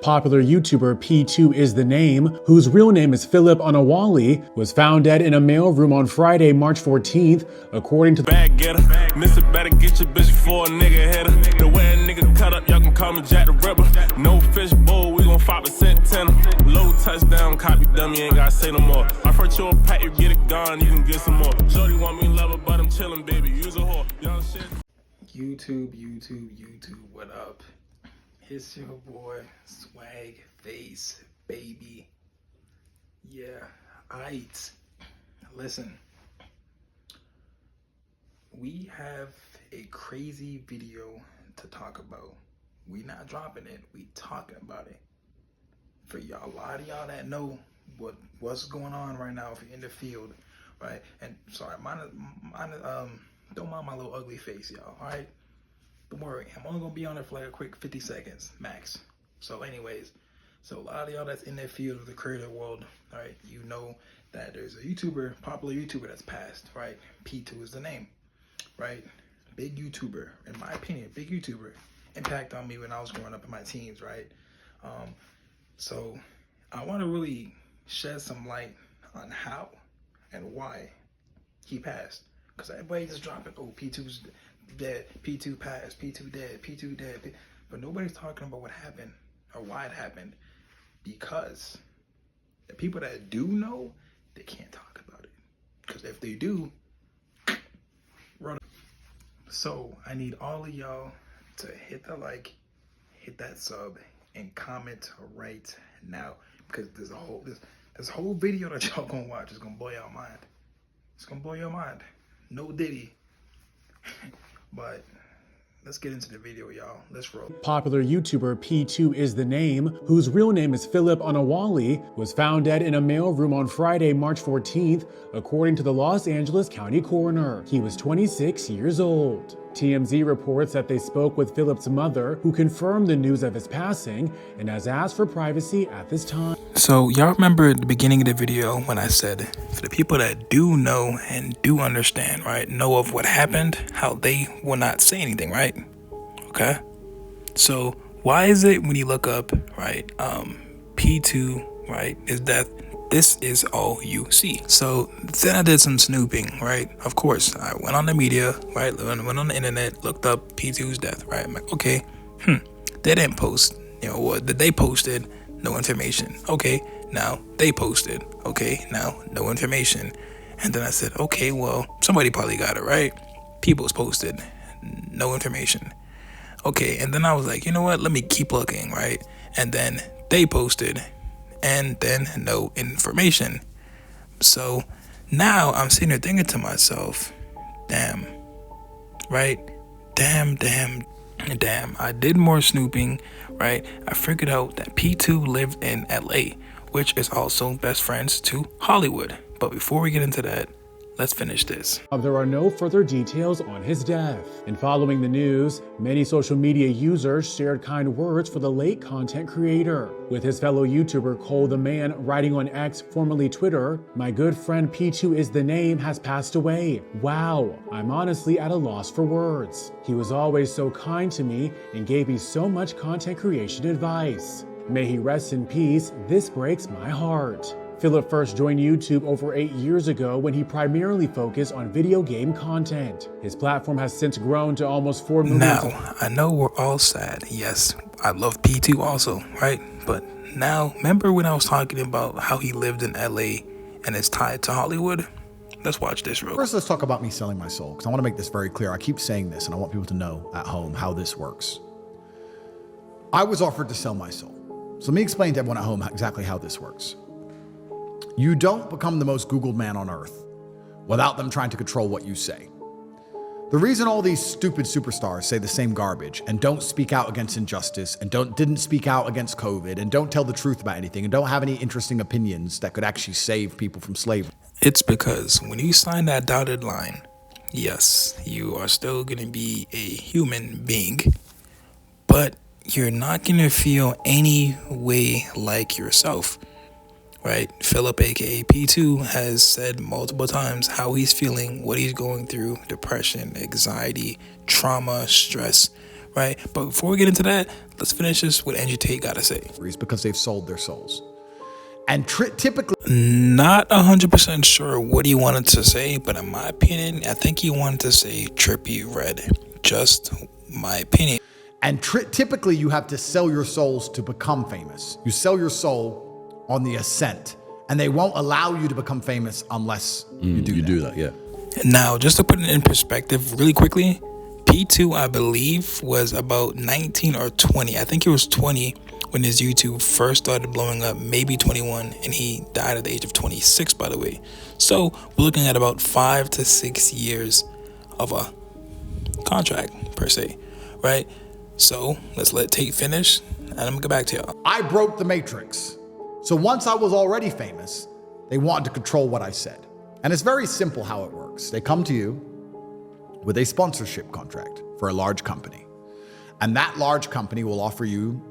Popular YouTuber P2ISTHENAME, whose real name is Philip Onawali, was found dead in a mailroom on Friday, March 14th, according to bag getter. Mister better get your bitch before a nigga hit her. The way a nigga cut up, y'all can call me Jack the Ripper. No fish bowl, we gon' 5% tenner. Low touchdown, copy dummy, ain't gotta say no more. I first you a pack, you get it gone, you can get some more. Shorty want me love her, but I'm chillin', baby, use a whore. Young shit. YouTube, what up? It's your boy, SwaggFace, baby. Yeah, aight. Listen, we have a crazy video to talk about. We not dropping it, we talking about it. For y'all, a lot of y'all that know what's going on right now if you're in the field, right? And sorry, don't mind my little ugly face, y'all, all right? Don't worry, I'm only gonna be on there for like a quick 50 seconds, max. So anyways, so a lot of y'all that's in that field of the creator world, all right, you know that there's a YouTuber, popular YouTuber that's passed, right? P2 is the name, right? Big YouTuber, in my opinion, big YouTuber. Impact on me when I was growing up in my teens, right? So I wanna really shed some light on how and why he passed. Because everybody just dropping, oh, P2's dead, P2 passed, P2 dead, P2 dead. But nobody's talking about what happened or why it happened. Because the people that do know, they can't talk about it. Because if they do, run. So I need all of y'all to hit the like, hit that sub, and comment right now. Because there's this whole video that y'all gonna watch is gonna blow your mind. It's gonna blow your mind. No Diddy. But let's get into the video, y'all. Let's roll. Popular YouTuber P2ISTHENAME, whose real name is Philip Onawali, was found dead in a mailroom on Friday, March 14th, according to the Los Angeles County Coroner. He was 26 years old. TMZ reports that they spoke with Philip's mother, who confirmed the news of his passing and has asked for privacy at this time. So y'all remember at the beginning of the video when I said, for the people that do know and do understand, right, know of what happened, how they will not say anything, right? Okay. So why is it when you look up, right, P2, right, is death, this is all you see? So then I did some snooping, right? Of course, I went on the media, right, went on the internet, looked up P2's death, right? I'm like, okay, they didn't post, you know, what they posted, no information. Okay, now they posted, okay, now no information. And then I said, okay, well, somebody probably got it, right? People's posted, no information. Okay, and then I was like, you know what, let me keep looking, right? And then they posted, and then no information. So now I'm sitting there thinking to myself, damn, right? Damn. I did more snooping, right? I figured out that P2 lived in LA, which is also best friends to Hollywood. But before we get into that, let's finish this. There are no further details on his death. And following the news, many social media users shared kind words for the late content creator, with his fellow YouTuber Cole the Man writing on X, formerly Twitter, "My good friend P2ISTHENAME has passed away. Wow, I'm honestly at a loss for words. He was always so kind to me and gave me so much content creation advice. May he rest in peace. This breaks my heart." Philip first joined YouTube over 8 years ago when he primarily focused on video game content. His platform has since grown to almost 4 million. Now, I know we're all sad. Yes, I love P2 also, right? But now, remember when I was talking about how he lived in LA and is tied to Hollywood? Let's watch this real quick. First, let's talk about me selling my soul, because I want to make this very clear. I keep saying this, and I want people to know at home how this works. I was offered to sell my soul. So let me explain to everyone at home exactly how this works. You don't become the most Googled man on earth without them trying to control what you say. The reason all these stupid superstars say the same garbage and don't speak out against injustice and didn't speak out against COVID and don't tell the truth about anything and don't have any interesting opinions that could actually save people from slavery. It's because when you sign that dotted line, yes, you are still going to be a human being, but you're not going to feel any way like yourself. Right? Philip, aka P2, has said multiple times how he's feeling, what he's going through, depression, anxiety, trauma, stress, right? But before we get into that, let's finish this with Andrew Tate got to say. Because they've sold their souls. And typically... Not 100% sure what he wanted to say, but in my opinion, I think he wanted to say trippy red. Just my opinion. And typically you have to sell your souls to become famous. You sell your soul on the ascent, and they won't allow you to become famous unless you do that. Yeah. Now, just to put it in perspective really quickly, P2, I believe, was about 19 or 20. I think he was 20 when his YouTube first started blowing up, maybe 21, and he died at the age of 26, by the way. So we're looking at about 5 to 6 years of a contract, per se, right? So let's let Tate finish, and I'm gonna get back to y'all. I broke the matrix. So once I was already famous, they wanted to control what I said. And it's very simple how it works. They come to you with a sponsorship contract for a large company. And that large company will offer you,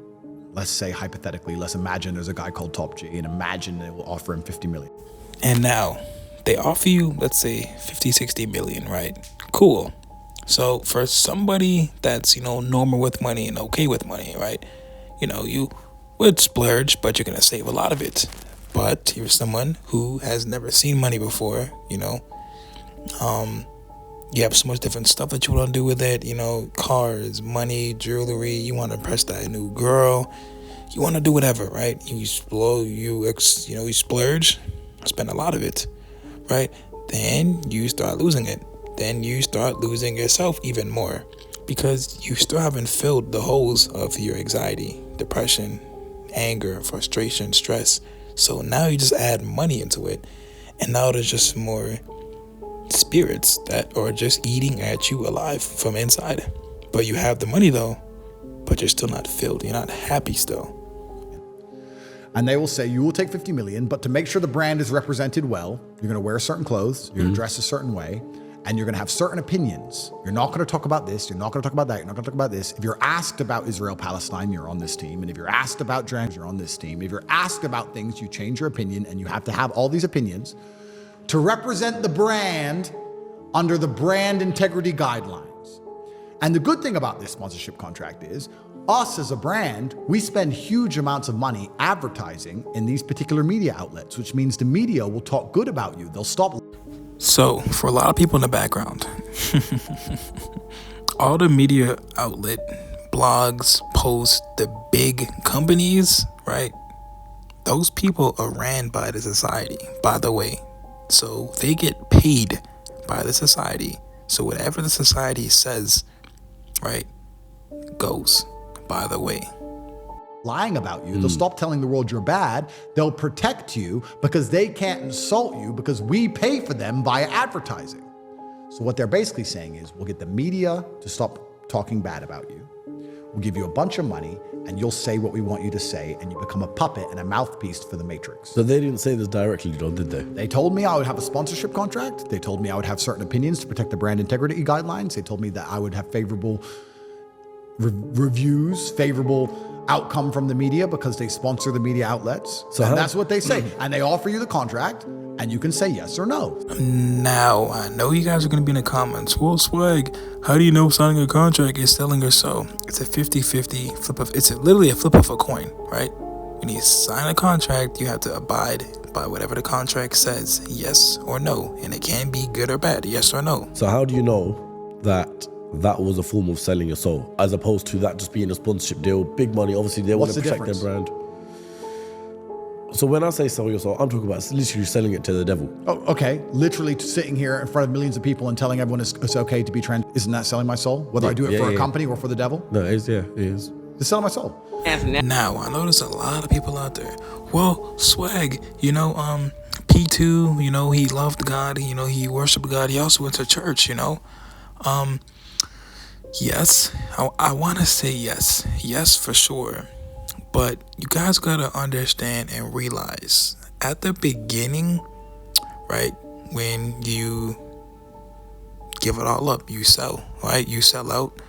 let's say hypothetically, let's imagine there's a guy called Top G, and imagine they will offer him 50 million. And now they offer you, let's say 50, 60 million, right? Cool. So for somebody that's, normal with money and okay with money, right? You would splurge, but you're going to save a lot of it. But you're someone who has never seen money before, you have so much different stuff that you want to do with it, cars, money, jewelry, you want to impress that new girl, you want to do whatever, right? You splurge, spend a lot of it, right? Then you start losing it. Then you start losing yourself even more because you still haven't filled the holes of your anxiety, depression, anger, frustration, stress. So now you just add money into it, and now there's just more spirits that are just eating at you alive from inside. But you have the money though, but you're still not filled. You're not happy still. And they will say, you will take 50 million, but to make sure the brand is represented well, you're going to wear certain clothes, you're going to dress a certain way, and you're going to have certain opinions. You're not going to talk about this. You're not going to talk about that. You're not going to talk about this. If you're asked about Israel-Palestine, you're on this team. And if you're asked about trans, you're on this team. If you're asked about things, you change your opinion, and you have to have all these opinions to represent the brand under the brand integrity guidelines. And the good thing about this sponsorship contract is, us as a brand, we spend huge amounts of money advertising in these particular media outlets, which means the media will talk good about you. They'll stop. So for a lot of people in the background, all the media outlet, blogs, posts, the big companies, right? Those people are ran by the society, by the way. So they get paid by the society. So whatever the society says, right, goes, by the way. Lying about you. They'll stop telling the world you're bad. They'll protect you because they can't insult you because we pay for them via advertising. So what they're basically saying is, we'll get the media to stop talking bad about you. We'll give you a bunch of money and you'll say what we want you to say, and you become a puppet and a mouthpiece for the Matrix. So they didn't say this directly, though, did they? They told me I would have a sponsorship contract. They told me I would have certain opinions to protect the brand integrity guidelines. They told me that I would have favorable reviews, favorable outcome from the media because they sponsor the media outlets. So that's what they say. And they offer you the contract and you can say yes or no. Now, I know you guys are going to be in the comments. Well, Swag, how do you know signing a contract is selling or so? It's a 50-50 flip of, it's literally a flip of a coin, right? When you sign a contract, you have to abide by whatever the contract says, yes or no. And it can be good or bad, yes or no. So how do you know that that was a form of selling your soul, as opposed to that just being a sponsorship deal, big money? Obviously, they want to protect their brand. So when I say sell your soul, I'm talking about literally selling it to the devil. Oh, okay. Literally sitting here in front of millions of people and telling everyone it's okay to be trans. Isn't that selling my soul? Whether I do it for a company or for the devil? No, it is, yeah, it is. It's selling my soul. Now, I know there's a lot of people out there. Well, Swag, P2, he loved God, he worshiped God. He also went to church, Yes, I want to say yes. Yes, for sure. But you guys got to understand and realize at the beginning, right, when you give it all up, you sell, right? You sell out.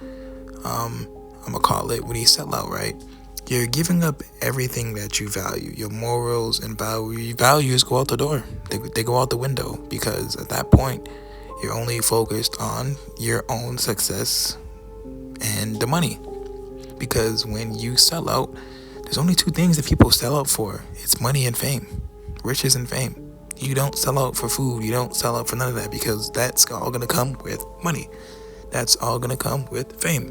I'm going to call it when you sell out, right? You're giving up everything that you value. Your morals and values go out the door. They go out the window because at that point, you're only focused on your own success and the money. Because when you sell out, there's only two things that people sell out for. It's money and fame. Riches and fame. You don't sell out for food. You don't sell out for none of that, because that's all going to come with money. That's all going to come with fame.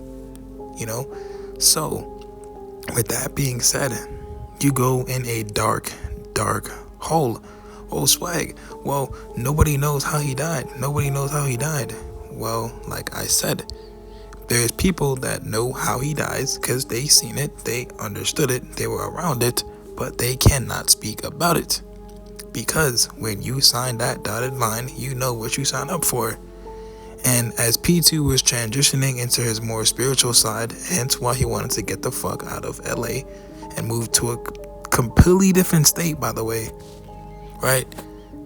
You know? So, with that being said, you go in a dark hole. Oh, Swag. Well, nobody knows how he died. Nobody knows how he died. Well, like I said, there's people that know how he dies because they seen it, they understood it, they were around it, but they cannot speak about it. Because when you sign that dotted line, you know what you sign up for. And as P2 was transitioning into his more spiritual side, hence why he wanted to get the fuck out of LA and move to a completely different state, by the way, right?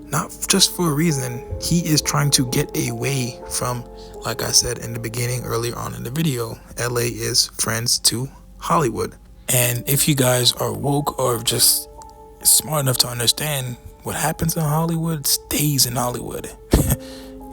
Not just for a reason. He is trying to get away from, like I said in the beginning earlier on in the video, LA is friends to Hollywood. And if you guys are woke or just smart enough to understand, what happens in Hollywood stays in Hollywood.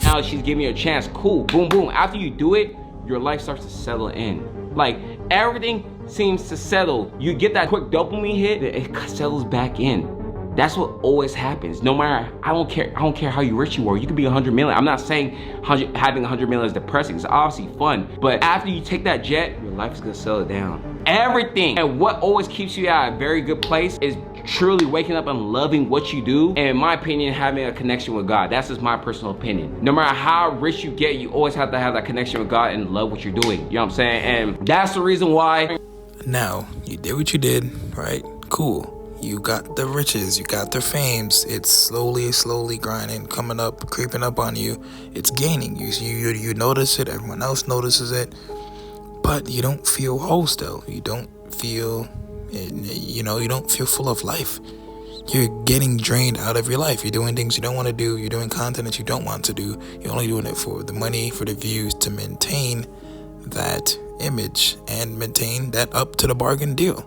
Now she's giving you a chance, cool, boom, boom. After you do it, your life starts to settle in. Like, everything seems to settle. You get that quick dopamine hit, it settles back in. That's what always happens. No matter, I don't care how rich you are. You could be 100 million. I'm not saying having 100 million is depressing. It's obviously fun. But after you take that jet, your life is gonna settle down. Everything. And what always keeps you at a very good place is truly waking up and loving what you do. And in my opinion, having a connection with God. That's just my personal opinion. No matter how rich you get, you always have to have that connection with God and love what you're doing. You know what I'm saying? And that's the reason why. Now, you did what you did, right? Cool. You got the riches, you got the fames. It's slowly grinding, coming up, creeping up on you. It's gaining. You notice it, everyone else notices it. But you don't feel whole still. You don't feel, you don't feel full of life. You're getting drained out of your life. You're doing things you don't want to do. You're doing content that you don't want to do. You're only doing it for the money, for the views, to maintain that image and maintain that up to the bargain deal,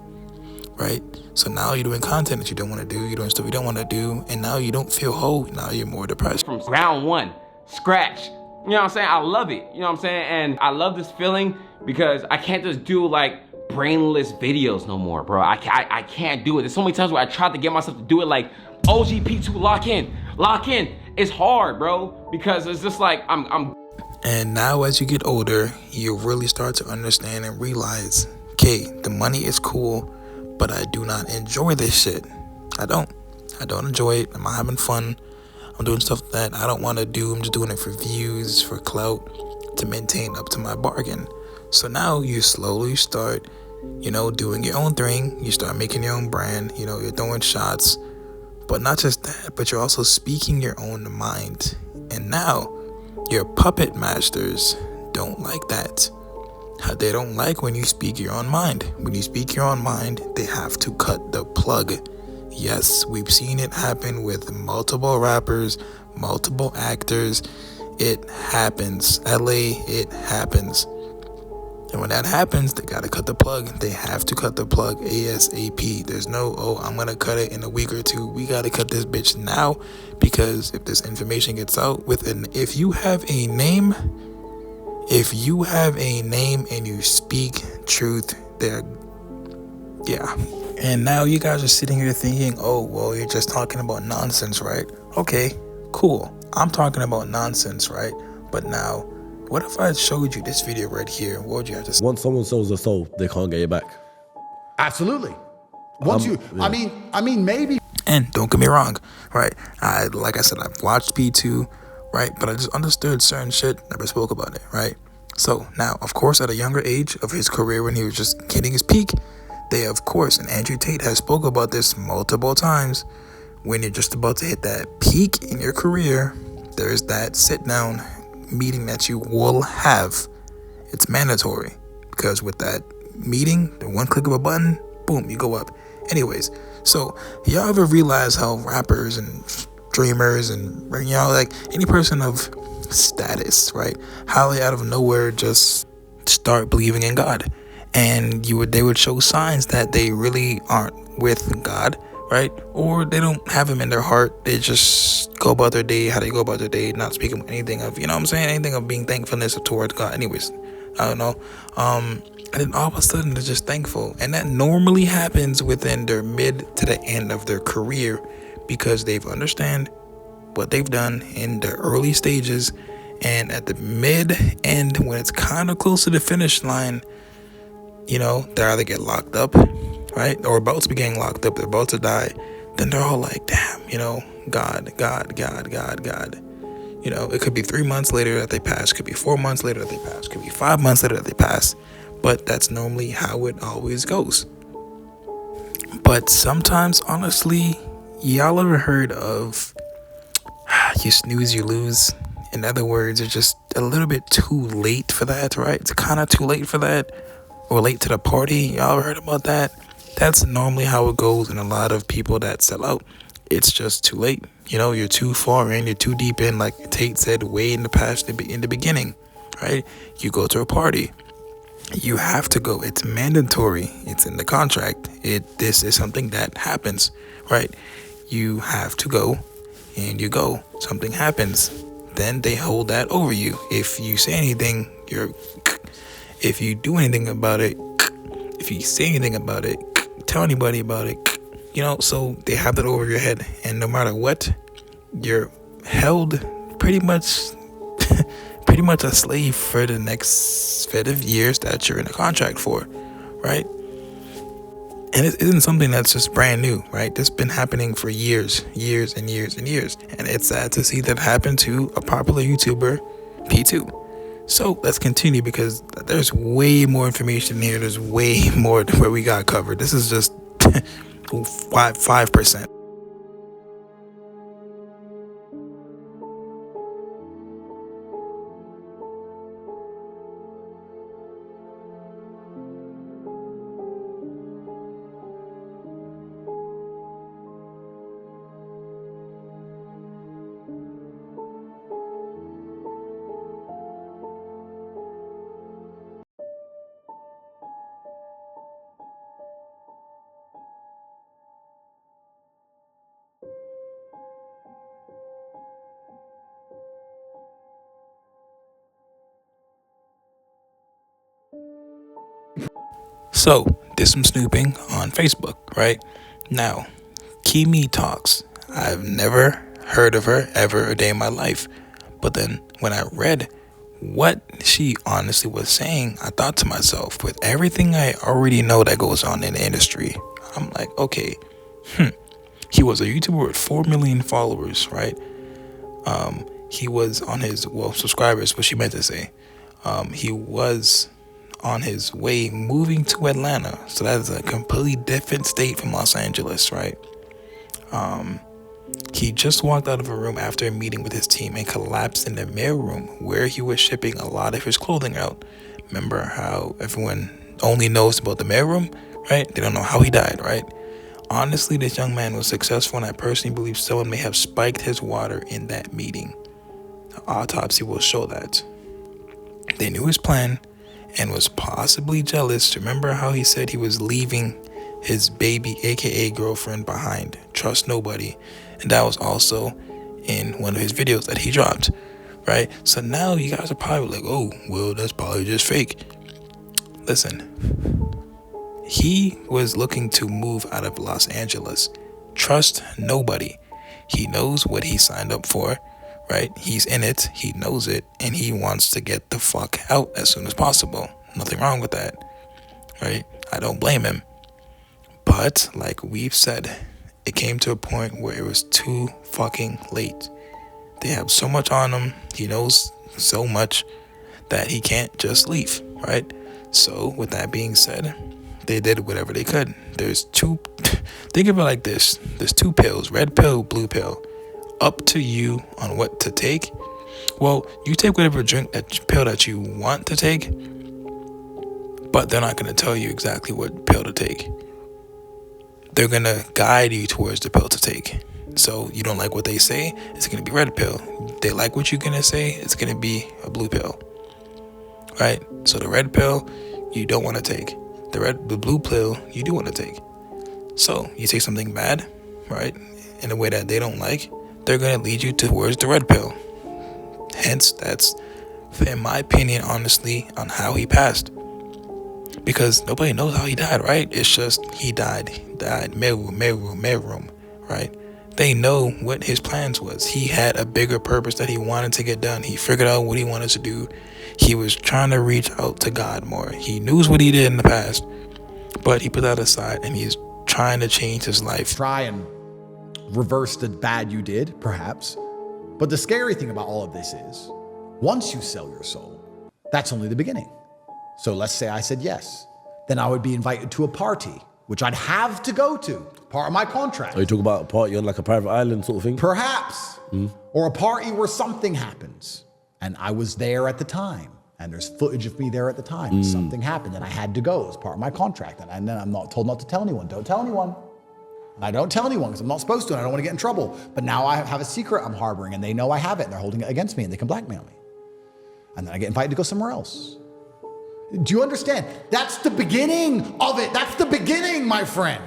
right? So now you're doing content that you don't want to do. You're doing stuff you don't want to do. And now you don't feel whole. Now you're more depressed. From round one, scratch. You know what I'm saying? I love it. You know what I'm saying? And I love this feeling because I can't just do like brainless videos no more, bro. I can't do it. There's so many times where I tried to get myself to do it, like OG P2, lock in. It's hard, bro, because it's just like I'm. And now as you get older, you really start to understand and realize, okay, the money is cool, but I do not enjoy this shit. I don't enjoy it. I'm not having fun. I'm doing stuff that I don't want to do. I'm just doing it for views, for clout, to maintain up to my bargain. So now you slowly start, doing your own thing. You start making your own brand. You're throwing shots. But not just that, but you're also speaking your own mind. And now your puppet masters don't like that. They don't like when you speak your own mind. When you speak your own mind, they have to cut the plug. Yes, we've seen it happen with multiple rappers, multiple actors. It happens. LA, it happens. And when that happens, they gotta cut the plug. They have to cut the plug ASAP. There's no, I'm gonna cut it in a week or two. We gotta cut this bitch now, because if this information gets out if you have a name and you speak truth, yeah. And now you guys are sitting here thinking, oh, well, you're just talking about nonsense, right? Okay, cool. I'm talking about nonsense, right? But now, what if I showed you this video right here? What would you have to say? Once someone sells their soul, they can't get it back. Absolutely. Yeah. I mean, maybe. And don't get me wrong, right? Like I said, I've watched P2, right? But I just understood certain shit, never spoke about it, right? So now, of course, at a younger age of his career, when he was just hitting his peak, they, of course, and Andrew Tate has spoke about this multiple times, when you're just about to hit that peak in your career, there's that sit-down meeting that you will have. It's mandatory, because with that meeting, the one click of a button, boom, you go up. Anyways, so y'all ever realize how rappers and dreamers and like any person of status, right, how they out of nowhere just start believing in God, and they would show signs that they really aren't with God, right? Or they don't have him in their heart. They just go about their day how they go about their day, not speaking anything of, anything of being thankfulness towards God. Anyways, I don't know. And then all of a sudden they're just thankful. And that normally happens within their mid to the end of their career, because they've understand what they've done in the early stages, and at the mid end, when it's kind of close to the finish line, you know, they either get locked up, right, or about to be getting locked up, they're about to die. Then they're all like, damn, you know, God. You know, it could be 3 months later that they pass, could be 4 months later that they pass, could be 5 months later that they pass, but that's normally how it always goes. But sometimes, honestly, y'all ever heard of you snooze, you lose? In other words, it's just a little bit too late for that, right? It's kind of too late for that, or late to the party. Y'all ever heard about that? That's normally how it goes in a lot of people that sell out. It's just too late. You know, you're too far in, you're too deep in, like Tate said, way in the past, in the beginning, right? You go to a party, you have to go. It's mandatory. It's in the contract. This is something that happens, right? You have to go, and you go. Something happens, then they hold that over you. If you say anything, if you do anything about it, if you say anything about it, tell anybody about it, you know, so they have that over your head, and no matter what, you're held pretty much a slave for the next set of years that you're in a contract for, right? And it isn't something that's just brand new, right? This has been happening for years. And it's sad to see that happen to a popular YouTuber, P2. So let's continue, because there's way more information here. There's way more where we got covered. This is just 5%. So, did some snooping on Facebook, right? Now, Kimi Talks. I've never heard of her ever a day in my life. But then when I read what she honestly was saying, I thought to myself, with everything I already know that goes on in the industry, I'm like, okay, he was a YouTuber with 4 million followers, right? He was on his, subscribers, what she meant to say. He was on his way moving to Atlanta, so that is a completely different state from Los Angeles, right? He just walked out of a room after a meeting with his team and collapsed in the mailroom where he was shipping a lot of his clothing out. Remember how everyone only knows about the mailroom, right? They don't know how he died, right? Honestly, this young man was successful, and I personally believe someone may have spiked his water in that meeting. The autopsy will show that. They knew his plan and was possibly jealous. Remember how he said he was leaving his baby, aka girlfriend, behind. Trust nobody. And that was also in one of his videos that he dropped, right? So now you guys are probably like, oh, well, that's probably just fake. Listen, he was looking to move out of Los Angeles. Trust nobody. He knows what he signed up for, right? He's in it, he knows it, and he wants to get the fuck out as soon as possible. Nothing wrong with that, right? I don't blame him. But like we've said, it came to a point where it was too fucking late. They have so much on him, he knows so much that he can't just leave, right? So with that being said, they did whatever they could. There's two, think of it like this. There's 2 pills, red pill, blue pill. Up to you on what to take. Well, you take whatever pill that you want to take, but they're not going to tell you exactly what pill to take. They're going to guide you towards the pill to take. So you don't like what they say, it's going to be red pill. They like what you're going to say, it's going to be a blue pill, right? So the red pill you don't want to take. The blue pill you do want to take. So you take something bad, right, in a way that they don't like, they're going to lead you towards the red pill. Hence, that's in my opinion, honestly, on how he passed. Because nobody knows how he died, right? It's just he died room, right? They know what his plans was. He had a bigger purpose that he wanted to get done. He figured out what he wanted to do. He was trying to reach out to God more. He knew what he did in the past, but he put that aside and he's trying to change his life. Try and reverse the bad you did, perhaps. But the scary thing about all of this is, once you sell your soul, that's only the beginning. So let's say I said yes. Then I would be invited to a party, which I'd have to go to, part of my contract. Are you talking about a party on like a private island sort of thing? Perhaps. Or a party where something happens. And I was there at the time. And there's footage of me there at the time. Something happened and I had to go as part of my contract. And then I'm not told not to tell anyone. Don't tell anyone. And I don't tell anyone because I'm not supposed to and I don't want to get in trouble. But now I have a secret I'm harboring and they know I have it and they're holding it against me and they can blackmail me. And then I get invited to go somewhere else. Do you understand? That's the beginning of it. That's the beginning, my friend.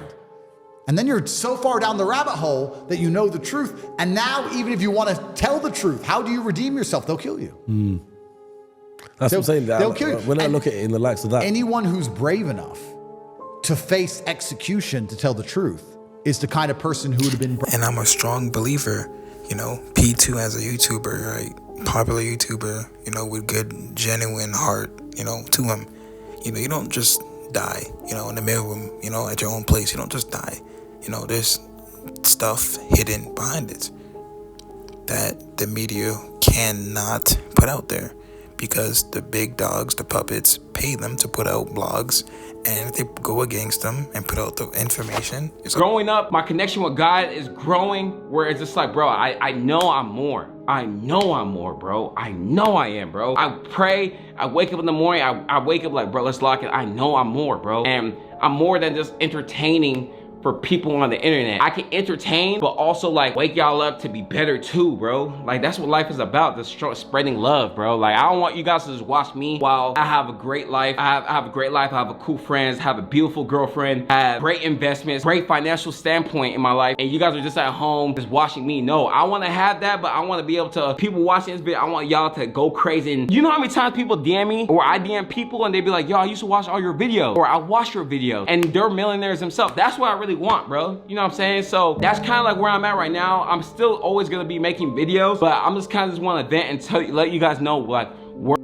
And then you're so far down the rabbit hole that you know the truth. And now, even if you want to tell the truth, how do you redeem yourself? They'll kill you. That's what I'm saying. They'll kill you. When I look at it in the likes of that. Anyone who's brave enough to face execution to tell the truth is the kind of person who would have been. And I'm a strong believer, P2 as a YouTuber, right? Popular YouTuber, with good, genuine heart, to him. You don't just die, in the mailroom, at your own place. You don't just die. There's stuff hidden behind it that the media cannot put out there because the big dogs, the puppets, pay them to put out blogs, and if they go against them and put out the information. Growing up, my connection with God is growing where it's just like, bro, I know I'm more. I know I'm more, bro. I know I am, bro. I pray, I wake up in the morning, I wake up like, bro, let's lock it. I know I'm more, bro. And I'm more than just entertaining for people on the internet. I can entertain, but also like wake y'all up to be better too, bro. Like that's what life is about, just spreading love, bro. Like I don't want you guys to just watch me while I have a great life. I have a great life, I have a cool friends, have a beautiful girlfriend, have great investments, great financial standpoint in my life, and you guys are just at home just watching me. No, I want to have that, but I want to be able to, people watching this video, I want y'all to go crazy. And you know how many times people DM me or I DM people and they be like, yo, I used to watch all your videos, or I watch your videos, and they're millionaires themselves. That's what I really want, bro. You know what I'm saying? So that's kind of like where I'm at right now. I'm still always gonna be making videos, but I'm just kind of want to vent and let you guys know like where.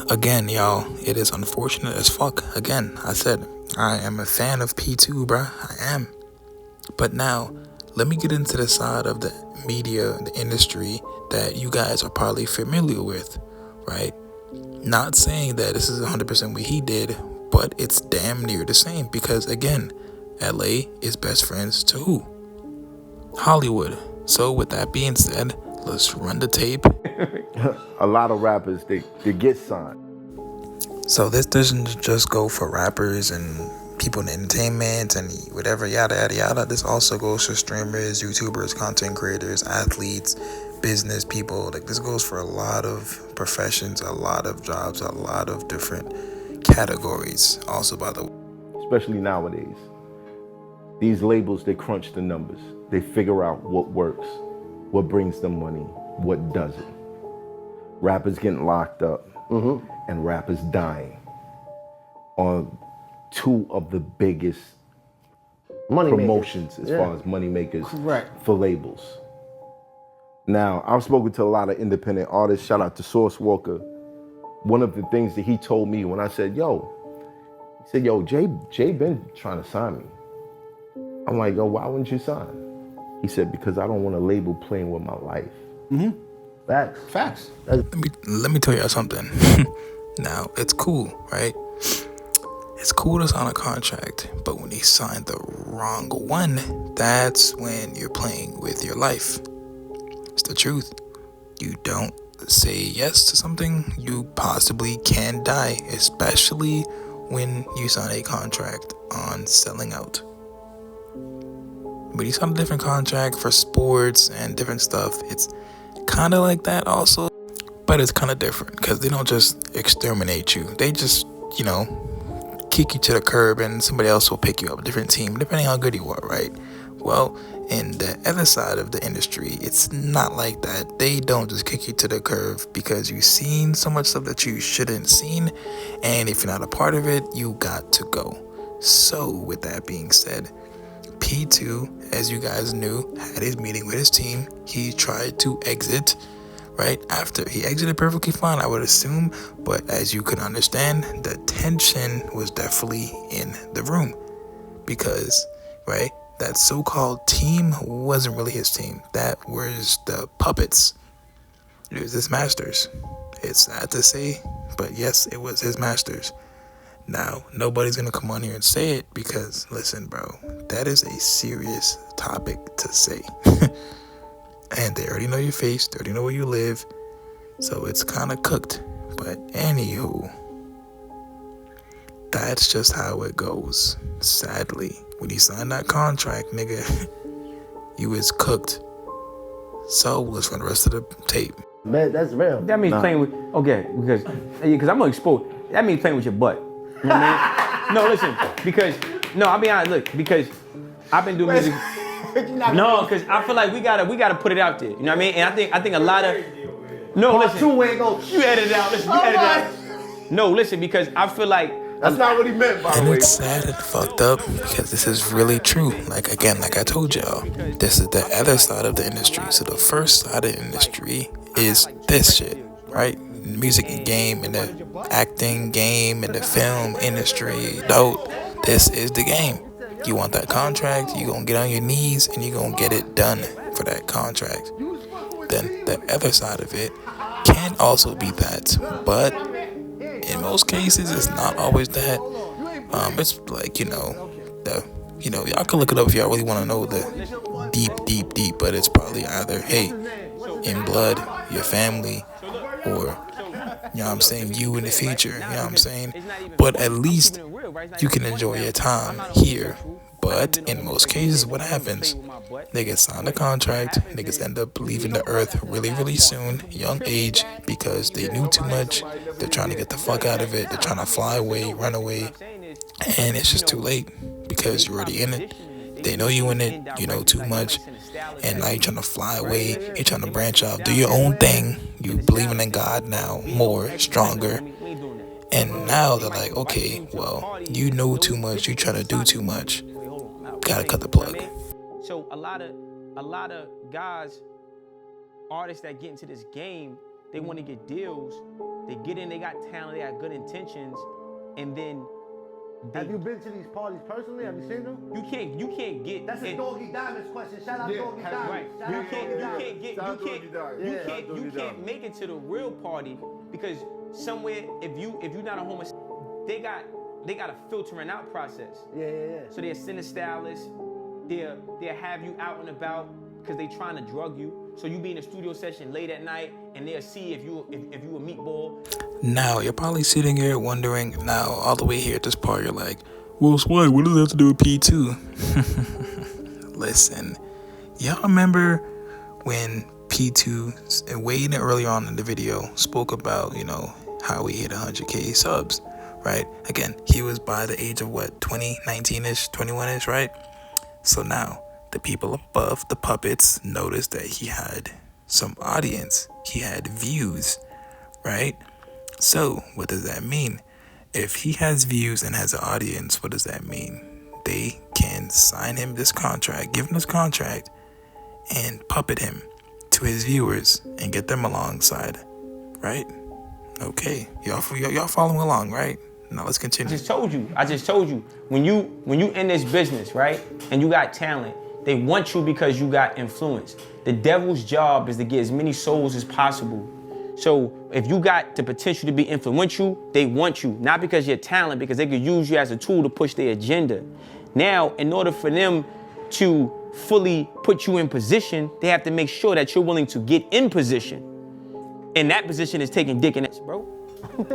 Again, y'all, it is unfortunate as fuck. Again, I said I am a fan of P2, bro. I am. But now, let me get into the side of the media, the industry that you guys are probably familiar with, right? Not saying that this is 100% what he did, but it's damn near the same because again, LA is best friends to who? Hollywood. So with that being said, let's run the tape. A lot of rappers, they get signed. So this doesn't just go for rappers and people in entertainment and whatever, yada, yada, yada. This also goes for streamers, YouTubers, content creators, athletes, business people. Like this goes for a lot of professions, a lot of jobs, a lot of different categories. Also, by the way. Especially nowadays. These labels, they crunch the numbers. They figure out what works, what brings them money, what doesn't. Rappers getting locked up and rappers dying on two of the biggest promotions as far as money makers for labels. Now, I've spoken to a lot of independent artists. Shout out to Source Walker. One of the things that he told me when I said, he said, Jay been trying to sign me. I'm like, yo, why wouldn't you sign? He said, because I don't want a label playing with my life. Facts. Let me tell you something. Now, it's cool, right? It's cool to sign a contract, but when you sign the wrong one, that's when you're playing with your life. It's the truth. You don't say yes to something, you possibly can die, especially when you sign a contract on selling out. But you sign a different contract for sports and different stuff. It's kind of like that also, but it's kind of different because they don't just exterminate you. They just, kick you to the curb and somebody else will pick you up, a different team, depending on how good you are, right? Well, in the other side of the industry, it's not like that. They don't just kick you to the curb because you've seen so much stuff that you shouldn't seen, and if you're not a part of it, you got to go. So with that being said, P2, as you guys knew, had his meeting with his team. He tried to exit right after. He exited perfectly fine, I would assume, but as you could understand, the tension was definitely in the room because, right, that so-called team wasn't really his team. That was the puppets. It was his masters. It's sad to say, but yes, it was his masters. Now, nobody's going to come on here and say it because, listen, bro, that is a serious topic to say. And they already know your face. They already know where you live. So it's kind of cooked. But anywho, that's just how it goes. Sadly, when you sign that contract, nigga, you was cooked. So let's run the rest of the tape. Man, that's real. That means playing with, okay, because I'm going to expose, that means playing with your butt. You know what I mean? No, listen, because, no, I'll be honest, look, because I've been doing music. No, because I feel like we gotta put it out there. You know what I mean? And I think a lot of, no, listen. You edit it out, listen, you edit it out. No, listen, because I feel like, that's not what he meant, by the way. And it's sad and fucked up because this is really true. Like, again, like I told y'all, this is the other side of the industry. So the first side of the industry is this shit, right? Music game and the acting game and the film industry. Dope. This is the game. You want that contract, you gonna get on your knees and you gonna get it done for that contract. Then the other side of it can also be that, but in most cases it's not always that. It's like, y'all can look it up if y'all really want to know the deep, but it's probably either, hey, in blood, your family, or, you know what I'm saying, you in the future, you know what I'm saying? But at least you can enjoy your time here. But in most cases, what happens? Niggas sign a contract, niggas end up leaving the earth really, really soon, young age, because they knew too much. They're trying to get the fuck out of it. They're trying to fly away, run away. And it's just too late because you're already in it. They know you in it, you know too much. And now you're trying to fly away, you're trying to branch out, do your own thing. You believing in God now, more, stronger. And now they're like, okay, well, you know too much, you trying to do too much. Gotta cut the plug. So a lot of guys, artists that get into this game, they want to get deals. They get in, they got talent, they got good intentions, and then have you been to these parties personally? Have you seen them? You can't get. That's a Doggy Diamonds question. Shout out Doggy Diamonds. Right. You can't make it to the real party because somewhere if you're not a homosexual, they got a filtering out process. Yeah. So they'll send a stylist. They'll have you out and about because they trying to drug you. So you be in a studio session late at night and they'll see if you a meatball. Now you're probably sitting here wondering, now all the way here at this part, you're like, well, Swag, what does that have to do with P2? Listen, y'all remember when P2, way earlier on in the video, spoke about, how he hit 100K subs, right? Again, he was by the age of what, 20, 19-ish, 21-ish, right? So now the people above, the puppets, noticed that he had some audience. He had views, right? So what does that mean? If he has views and has an audience, what does that mean? They can sign him this contract, give him this contract, and puppet him to his viewers and get them alongside, right? Okay, y'all following along, right? Now let's continue. I just told you, when you in this business, right, and you got talent, they want you because you got influence. The devil's job is to get as many souls as possible. So if you got the potential to be influential, they want you, not because you're talent, because they could use you as a tool to push their agenda. Now, in order for them to fully put you in position, they have to make sure that you're willing to get in position. And that position is taking dick in ass, bro.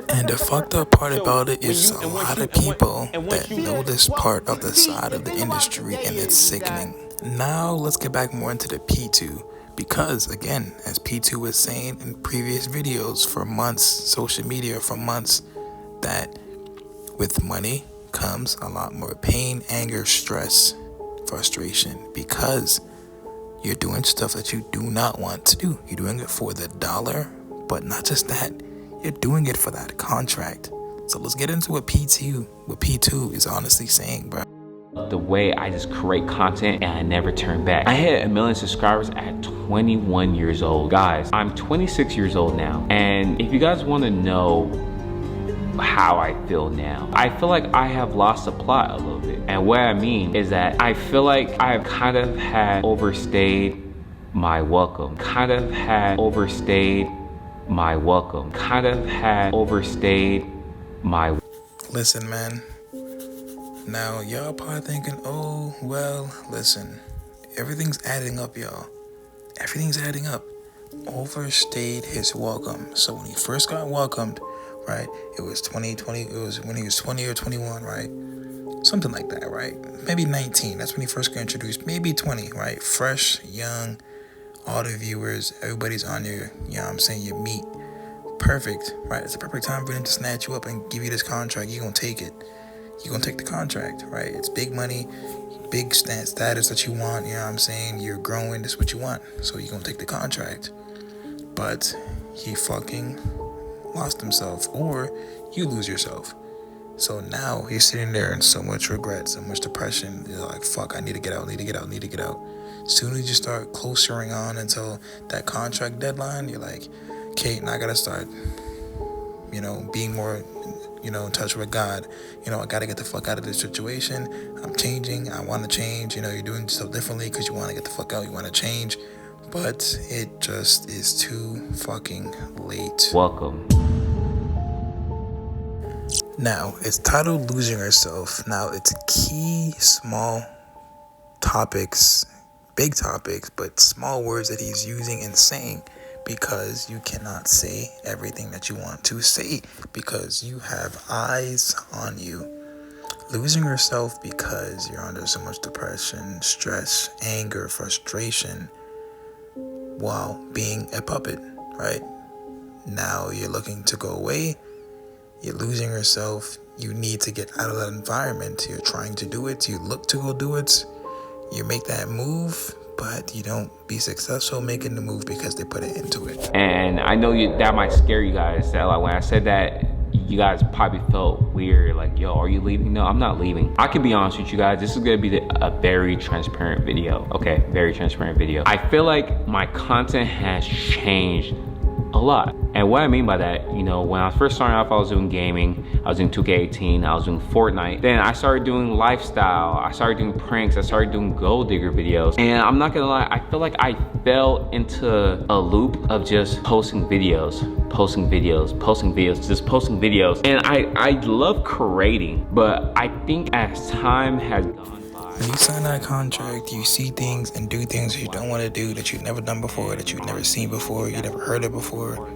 And the fucked up part about it is a lot of people that know this part of the side of the industry, and it's sickening. Now let's get back more into the P2. Because, again, as P2 was saying in previous videos for months, social media for months, that with money comes a lot more pain, anger, stress. frustration because you're doing stuff that you do not want to do. You're doing it for the dollar, but not just that. You're doing it for that contract. So let's get into what P2 is honestly saying, bro. The way I just create content and I never turn back. I hit 1 million subscribers at 21 years old. Guys, I'm 26 years old now. And if you guys want to know how I feel now, I feel like I have lost the plot a little bit. And what I mean is that I feel like I've kind of had overstayed my welcome. Listen, man. Now, y'all probably thinking, oh, well, listen. Everything's adding up, y'all. Everything's adding up. Overstayed his welcome. So when he first got welcomed, right, it was 2020, it was when he was 20 or 21, right? Something like that, right? Maybe 19, that's when he first got introduced. Maybe 20, right? Fresh, young, all the viewers, everybody's on your, you know what I'm saying, your meat. Perfect, right? It's the perfect time for him to snatch you up and give you this contract. You're gonna take it. You're gonna take the contract, right? It's big money, big status that you want, you know what I'm saying? You're growing, this is what you want. So you're gonna take the contract. But he fucking lost himself, or you lose yourself. So now he's sitting there in so much regret, so much depression. You're like, fuck, I need to get out. As soon as you start closering on until that contract deadline, you're like, okay, now I gotta start, you know, being more, you know, in touch with God. You know, I gotta get the fuck out of this situation. I'm changing. I want to change. You know, you're doing stuff differently because you want to get the fuck out. You want to change. But it just is too fucking late. Welcome. Now, it's titled Losing Yourself. Now, it's key, small topics, big topics, but small words that he's using and saying, because you cannot say everything that you want to say because you have eyes on you. Losing yourself because you're under so much depression, stress, anger, frustration, while being a puppet, right? Now you're looking to go away. You're losing yourself. You need to get out of that environment. You're trying to do it. You look to go do it. You make that move, but you don't be successful making the move because they put it into it. And I know that might scare you guys. That, like, when I said that, you guys probably felt weird, like, yo, are you leaving? No, I'm not leaving. I can be honest with you guys. This is gonna be a very transparent video, okay? Very transparent video. I feel like my content has changed a lot. And what I mean by that, you know, when I was first starting off, I was doing gaming, I was doing 2K18, I was doing Fortnite. Then I started doing lifestyle, I started doing pranks, I started doing gold digger videos. And I'm not gonna lie, I feel like I fell into a loop of just posting videos. And I love creating, but I think as time has gone by, when you sign that contract, you see things and do things that you don't want to do, that you've never done before, that you've never seen before, you never heard of before.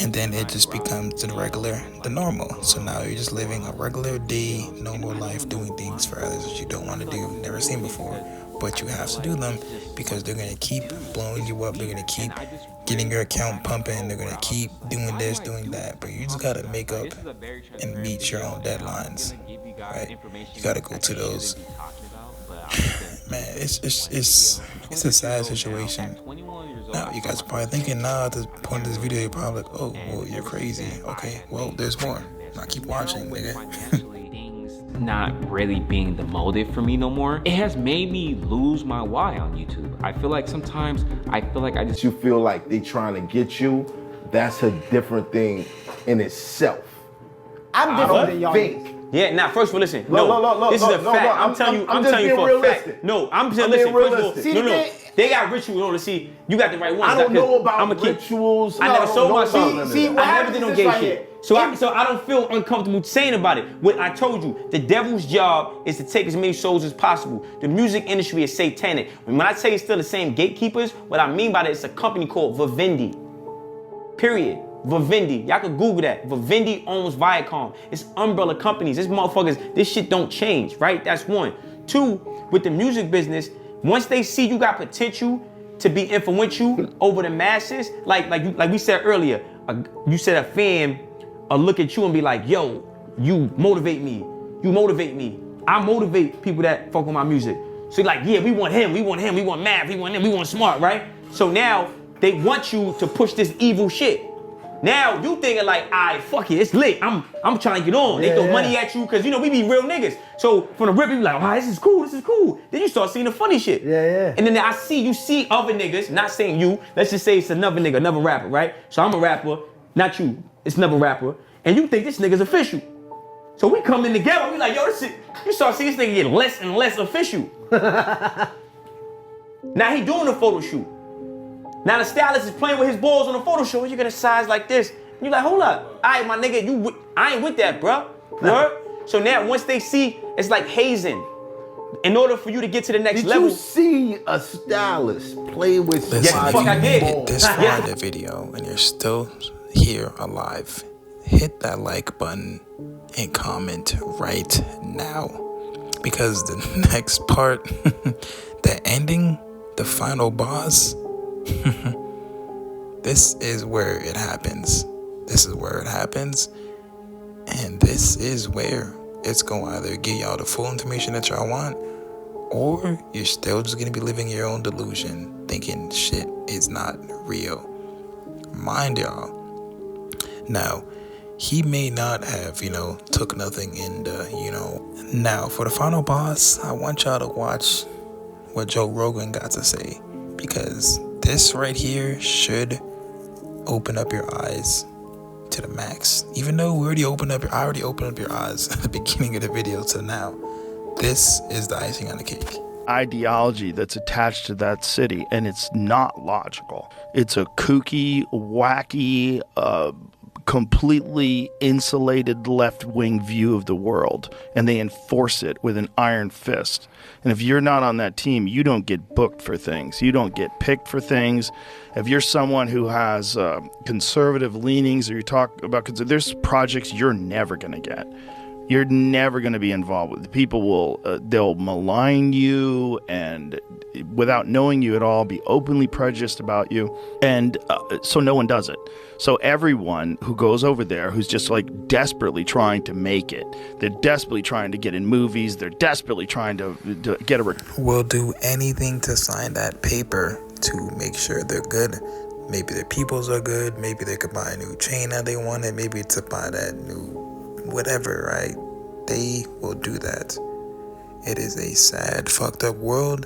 And then it just becomes the normal. So now you're just living a regular day, normal life, doing things for others that you don't want to do, never seen before. But you have to do them because they're going to keep blowing you up. They're going to keep getting your account pumping. They're going to keep doing this, doing that. But you just got to make up and meet your own deadlines, right? You got to go to those. Man, it's a sad situation. Now, you guys are probably thinking, now at this point of this video, you're probably like, oh, well, you're crazy. Okay, well, there's more. Now keep watching, nigga. Not really being the motive for me no more. It has made me lose my why on YouTube. I feel like sometimes, I just... You feel like they trying to get you, that's a different thing in itself. I'm different than y'all. Yeah, now first of all, listen. No, this is a fact. I'm telling you for a fact. No, I'm just listen. First of all, no. They got rituals on to see. You got the right ones. I don't know about rituals. I never sold my seed. See, I never did no gay shit. So I don't feel uncomfortable saying about it. What I told you, the devil's job is to take as many souls as possible. The music industry is satanic. When I say it's still the same gatekeepers, what I mean by that, it's a company called Vivendi. Period. Vivendi. Y'all can Google that. Vivendi owns Viacom. It's umbrella companies. This motherfuckers, this shit don't change, right? That's one. Two, with the music business, once they see you got potential to be influential over the masses, like we said earlier, you said a fan look at you and be like, yo, you motivate me. You motivate me. I motivate people that fuck with my music. So you're like, yeah, we want him, we want him, we want math, we want him, we want smart, right? So now they want you to push this evil shit. Now you thinking like, alright, fuck it, it's lit. I'm trying to get on. They throw money at you because you know we be real niggas. So from the rip, you be like, wow, this is cool, this is cool. Then you start seeing the funny shit. Yeah. And then you see other niggas, not saying you, let's just say it's another nigga, another rapper, right? So I'm a rapper, not you, it's another rapper, and you think this nigga's official. So we come in together, we like, yo, this shit, you start seeing this nigga get less and less official. Now he doing a photo shoot. Now the stylist is playing with his balls on the photo shoot. You're gonna size like this. And you're like, hold up. All right, my nigga, I ain't with that, bro. You heard? So now once they see, it's like hazing. In order for you to get to the next level. Did you see a stylist play with somebody? Yes, fuck, I did. This far in the video and you're still here alive, hit that like button and comment right now. Because the next part, the ending, the final boss, this is where it happens. This is where it happens. And this is where it's going to either give y'all the full information that y'all want, or you're still just going to be living your own delusion, thinking shit is not real. Mind y'all. Now, he may not have, took nothing in the, Now, for the final boss, I want y'all to watch what Joe Rogan got to say, because this right here should open up your eyes to the max. Even though I already opened up your eyes at the beginning of the video to now, this is the icing on the cake. Ideology that's attached to that city, and it's not logical. It's a kooky, wacky, completely insulated left-wing view of the world, and they enforce it with an iron fist. And if you're not on that team, you don't get booked for things. You don't get picked for things. If you're someone who has conservative leanings, or you talk about there's projects you're never going to get. You're never going to be involved with. People will, they'll malign you, and without knowing you at all, be openly prejudiced about you. And so no one does it. So everyone who goes over there, who's just like desperately trying to make it, they're desperately trying to get in movies, they're desperately trying to get a... Will do anything to sign that paper to make sure they're good. Maybe their peoples are good, maybe they could buy a new chain that they wanted, maybe to buy that new whatever, right? They will do that. It is a sad, fucked up world,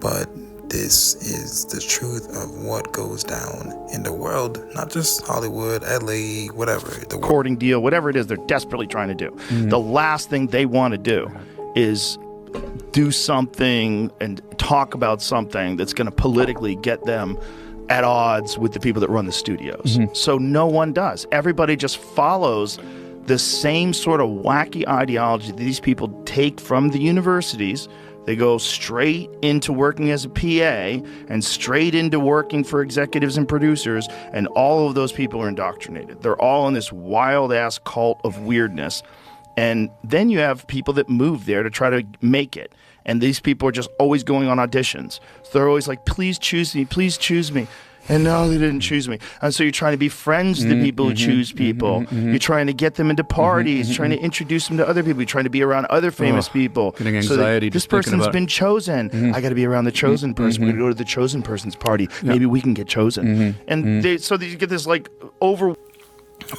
but this is the truth of what goes down in the world, not just Hollywood, LA, whatever. The recording deal, whatever it is, they're desperately trying to do. Mm-hmm. The last thing they want to do is do something and talk about something that's going to politically get them at odds with the people that run the studios. Mm-hmm. So no one does. Everybody just follows the same sort of wacky ideology that these people take from the universities. They go straight into working as a PA and straight into working for executives and producers, and all of those people are indoctrinated. They're all in this wild-ass cult of weirdness. And then you have people that move there to try to make it. And these people are just always going on auditions. So they're always like, please choose me, please choose me. And no, they didn't choose me. And so you're trying to be friends with the people who choose people. You're trying to get them into parties, trying to introduce them to other people. You're trying to be around other famous people. Getting anxiety. So this person's been chosen. I got to be around the chosen person. We're going to go to the chosen person's party. Maybe we can get chosen. And so you get this like over.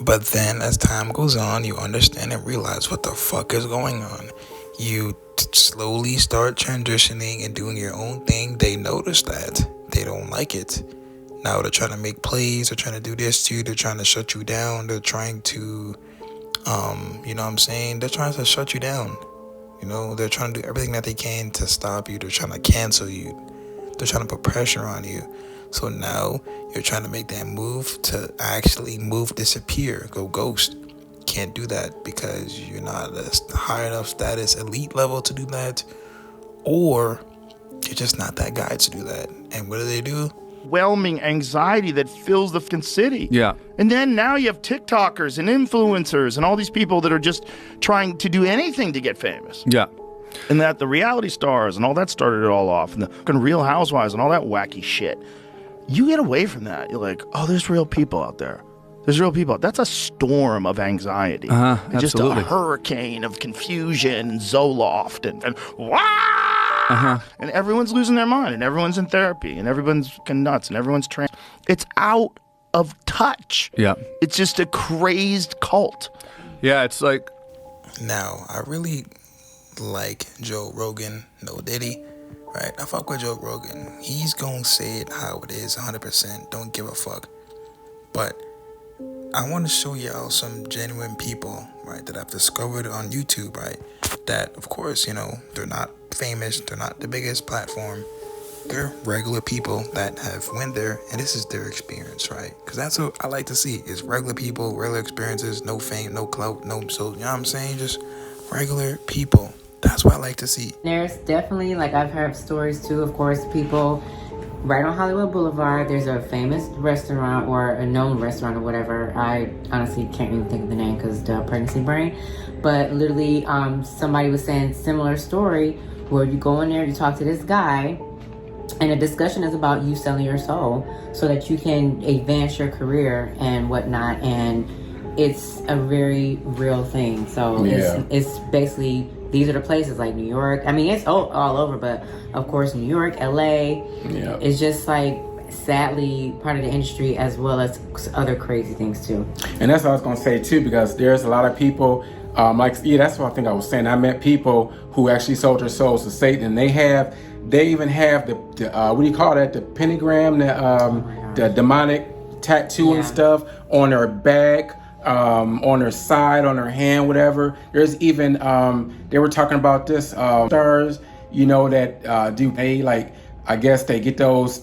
But then as time goes on, you understand and realize what the fuck is going on. You slowly start transitioning and doing your own thing. They notice that. They don't like it. Now they're trying to make plays, they're trying to do this to you, they're trying to shut you down, they're trying to, you know what I'm saying? They're trying to shut you down. They're trying to do everything that they can to stop you. They're trying to cancel you. They're trying to put pressure on you. So now you're trying to make that move to actually disappear, go ghost. Can't do that because you're not a high enough status, elite level to do that, or you're just not that guy to do that. And what do? Overwhelming anxiety that fills the fucking city. Yeah. And then now you have TikTokers and influencers and all these people that are just trying to do anything to get famous. Yeah. And that the reality stars and all that started it all off, and the fucking Real Housewives and all that wacky shit. You get away from that. You're like, oh, there's real people out there. There's real people. That's a storm of anxiety. Absolutely. Just a hurricane of confusion and Zoloft and wow! and everyone's losing their mind, and everyone's in therapy, and everyone's fucking nuts, and everyone's trans. It's out of touch. Yeah. It's just a crazed cult. Yeah, it's like... Now, I really like Joe Rogan, no Diddy, right? I fuck with Joe Rogan. He's gonna say it how it is, 100%. Don't give a fuck. But I want to show y'all some genuine people, right, that I've discovered on YouTube, right, that, of course, you know, they're not famous, they're not the biggest platform, they're regular people that have went there, and this is their experience, right, because that's what I like to see, is regular people, regular experiences, no fame, no clout, no, so, you know what I'm saying, just regular people. That's what I like to see. There's definitely, like, I've heard stories too, of course, people right on Hollywood Boulevard, there's a famous restaurant or a known restaurant or whatever. I honestly can't even think of the name because the pregnancy brain. But literally, somebody was saying similar story where you go in there, you talk to this guy, and the discussion is about you selling your soul so that you can advance your career and whatnot. And it's a very real thing. So it's basically, these are the places like New York. I mean, it's all over, but of course, New York, LA, it's just like, sadly, part of the industry as well as other crazy things too. And that's what I was gonna say too, because there's a lot of people, that's what I think I was saying. I met people who actually sold their souls to Satan, and they even have the what do you call that? The pentagram, the demonic tattoo and stuff on their back. On their side, on their hand, whatever. There's even, they were talking about this, stars, you know, that they I guess they get those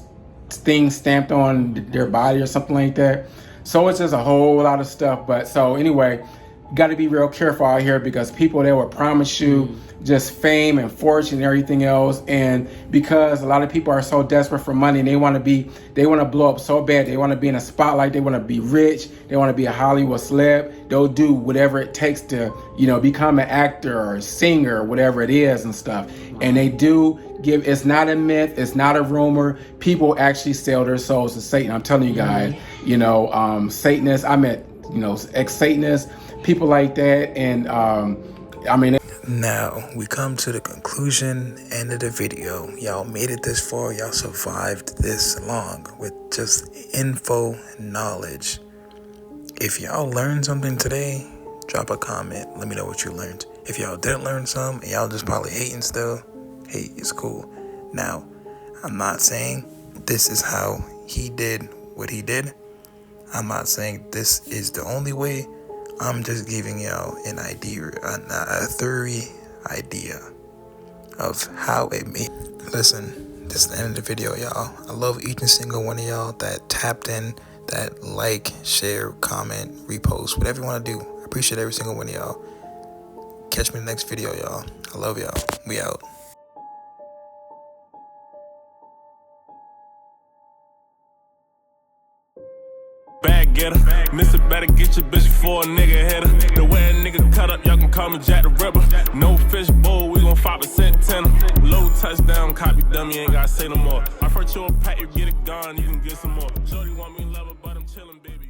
things stamped on their body or something like that. So it's just a whole lot of stuff. But so anyway, you got to be real careful out here, because people, they will promise you just fame and fortune and everything else, and because a lot of people are so desperate for money, and they want to blow up so bad, they want to be in a spotlight, they want to be rich, they want to be a Hollywood celeb, they'll do whatever it takes to, you know, become an actor or a singer or whatever it is and stuff. And they do give, it's not a myth, it's not a rumor, people actually sell their souls to Satan. I'm telling you guys, you know, Satanists, I met, you know, ex-Satanists, people like that, and I mean. Now, we come to the conclusion, end of the video. Y'all made it this far. Y'all survived this long with just info, knowledge. If y'all learned something today, drop a comment. Let me know what you learned. If y'all didn't learn some, and y'all just probably hating still, hey, it's cool. Now, I'm not saying this is how he did what he did. I'm not saying this is the only way. I'm just giving y'all an idea, a theory idea of how it made. Listen, this is the end of the video, y'all. I love each and single one of y'all that tapped in, that like, share, comment, repost, whatever you want to do. I appreciate every single one of y'all. Catch me in the next video, y'all. I love y'all. We out. Bag getter, miss it, better get your bitch before a nigga hit her. The way a nigga cut up, y'all can call me Jack the Ripper. No fish bowl, we gon' 5% tenner. Low touchdown, copy dummy, ain't gotta say no more. I first you a pack, you get it gone, you can get some more. Shorty want me love her, but I'm chillin', baby.